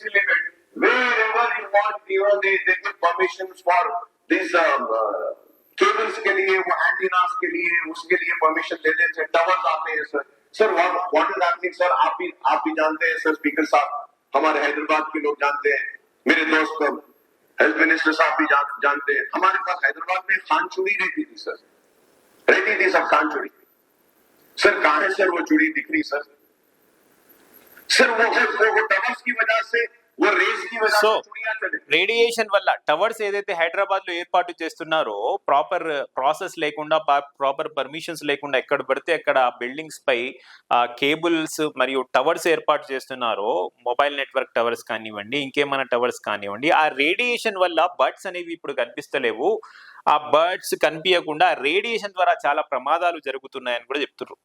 GHMC limit, wherever you want, even they give permissions for these cables के लिए, वो antennas के लिए, उसके लिए permission दे देते हैं, towers आते हैं sir. Sir, what is happening, sir? आप भी जानते हैं सर, स्पीकर साहब, हमारे हैदराबाद के लोग जानते हैं, मेरे दोस्त हेल्थ मिनिस्टर साहब भी जानते हैं. हमारे पास हैदराबाद में खान चूड़ी रहती थी सर, रहती थी सब खान चूड़ी. सर कहां है सर वो चूड़ी दिख रही सर? सर वो टवर्स की वजह से, वो रेस की वजह से चूड़ियां चले. రేడియేషన్ వల్ల టవర్స్ ఏదైతే హైదరాబాద్ లో ఏర్పాటు చేస్తున్నారో ప్రాపర్ ప్రాసెస్ లేకుండా, ప్రాపర్ పర్మిషన్స్ లేకుండా ఎక్కడ పడితే అక్కడ బిల్డింగ్స్ పై కేబుల్స్ మరియు టవర్స్ ఏర్పాటు చేస్తున్నారో, మొబైల్ నెట్వర్క్ టవర్స్ కానివ్వండి, ఇంకేమైనా టవర్స్ కానివ్వండి, ఆ రేడియేషన్ వల్ల బర్డ్స్ అనేవి ఇప్పుడు కనిపిస్తలేవు. ఆ బర్డ్స్ కనిపించకుండా రేడియేషన్ ద్వారా చాలా ప్రమాదాలు జరుగుతున్నాయని కూడా చెప్తున్నారు.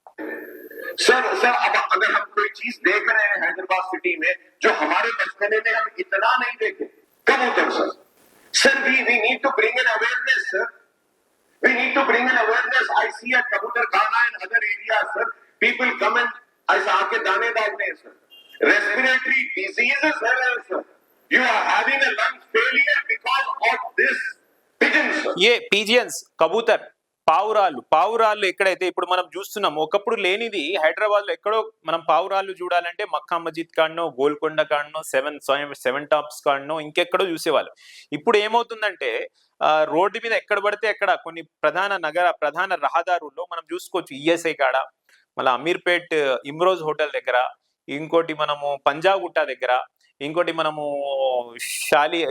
सर अब अगर हम कोई चीज देख रहे हैं हैदराबाद सिटी में जो हमारे बचपने में हम इतना नहीं देखे, कबूतर sir we need to bring an awareness, sir. We need to bring an awareness. I see a kabutar khana in other areas, sir. People come and ऐसा आके दाने डालते हैं सर. Respiratory diseases है sir. You are having a lung failure because of this pigeons, sir. ये pigeons కబూతర్ పావురాళ్ళు ఎక్కడైతే ఇప్పుడు మనం చూస్తున్నాం, ఒకప్పుడు లేనిది హైదరాబాద్ లో ఎక్కడో మనం పావురాళ్ళు చూడాలంటే మక్కా మస్జిద్ కాడనో, గోల్కొండ కాడనో, సెవెన్ టాప్స్ కాడనో, ఇంకెక్కడో చూసేవాళ్ళు. ఇప్పుడు ఏమవుతుందంటే రోడ్డు మీద ఎక్కడ పడితే ఎక్కడ కొన్ని ప్రధాన రహదారుల్లో మనం చూసుకోవచ్చు. ఈఎస్ఐ కాడ, మళ్ళీ అమీర్పేట్ ఇమ్రోజ్ హోటల్ దగ్గర, ఇంకోటి మనము పంజాబ్ గుట్ట దగ్గర, ఇంకోటి మనము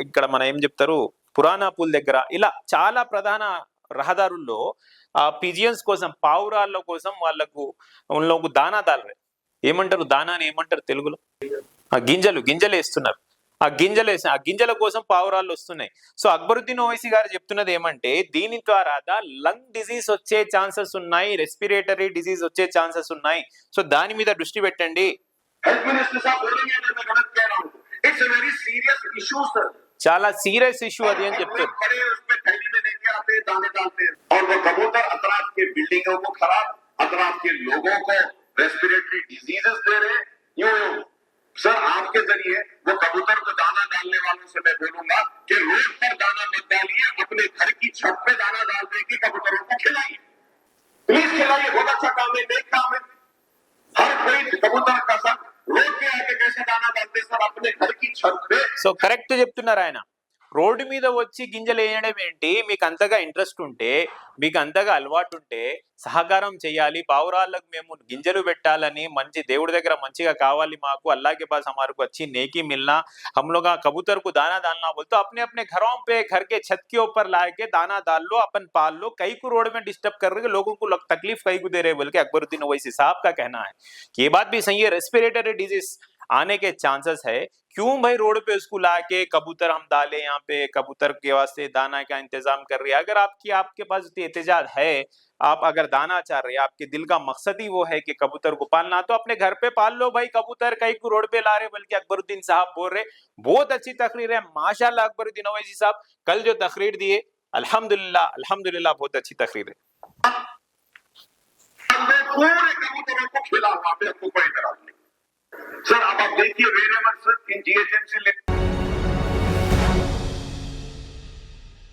ఇక్కడ మన ఏం చెప్తారు పురాణాపూల్ దగ్గర, ఇలా చాలా ప్రధాన రహదారుల్లో పిజియన్స్ కోసం, పావురాళ్ళ కోసం వాళ్ళకు దానా దాలరే, ఏమంటారు దానాని ఏమంటారు తెలుగులో, గింజలు వేస్తున్నారు. ఆ గింజల కోసం పావురాళ్ళు వస్తున్నాయి. సో అక్బరుద్దీన్ ఓవైసీ గారు చెప్తున్నది ఏమంటే, దీని ద్వారా లంగ్ డిజీజ్ వచ్చే ఛాన్సెస్ ఉన్నాయి, రెస్పిరేటరీ డిజీజ్ వచ్చే ఛాన్సెస్ ఉన్నాయి. సో దాని మీద దృష్టి పెట్టండి. చాలా సీరియస్ ఇష్యూ అది అని చెప్తారు. दाने डालते हैं और वो कबूतर अतराफ के बिल्डिंगों को खराब, अतराफ के लोगों को रेस्पिरेटरी डिजीजेस दे रहे हैं. यूं सर आपके जरिए वो कबूतर को दाना डालने वालों से मैं बोलूंगा कि रोड पर दाना मत डालिए, अपने घर की छत पे दाना डाल देगी, कबूतरों को खिलाइए, प्लीज खिलाइए. बहुत अच्छा काम है, नेक काम है. हर कोई कबूतर का सर रोड पे आके कैसे दाना डालते सर, अपने घर की छत पे. సో కరెక్ట్ చెప్తున్నారు ఆయన. రోడ్డు మీద వచ్చి గింజలు వేయడం ఏంటి? మీకు అంతగా ఇంట్రెస్ట్ ఉంటే, మీకు అంతగా అలవాటు ఉంటే సహకారం చేయాలి. పావురాళ్ళకు మేము గింజలు పెట్టాలని, మంచి దేవుడి దగ్గర మంచిగా కావాలి మాకు, अल्लाह के पास हमारे को अच्छी नेकी मिलना, हम लोग कबूतर को दाना डालना बोल तो अपने अपने घरों पे, घर के छत के ऊपर ला के दाना डाल लो, अपन पाल लो. कई को रोड में डिस्टर्ब कर रहे, लोगों को तकलीफ कई को दे रहे बोल के अकबरुद्दीन ओवैसी साहब का कहना है. ये बात भी सही है, रेस्पिरेटरी डिजीज आने के चांसेस है. क्यों भाई रोड पे उसको लाके कबूतर हम डाले, यहाँ पे कबूतर के वास्ते दाना का इंतजाम कर रही है. अगर आपके पास एहतिजाज है, आप अगर दाना चाह रहे हैं, आपके दिल का मकसद ही वो है कि कबूतर को पालना, तो अपने घर पे पाल लो भाई. कबूतर कई को रोड पे ला रहे, बल्कि अकबरुद्दीन साहब बोल रहे. बहुत अच्छी तकरीर है माशाल्लाह अकबरुद्दीन ओवैसी साहब कल जो तकरीर दिए, अल्हम्दुलिल्लाह बहुत अच्छी तकरीर है. पूरे कबूतरों को खिला, वहां पे आपको कोई इतराज नहीं सर. अब आप देखिए वेरेवर सर इन जीएचएमसी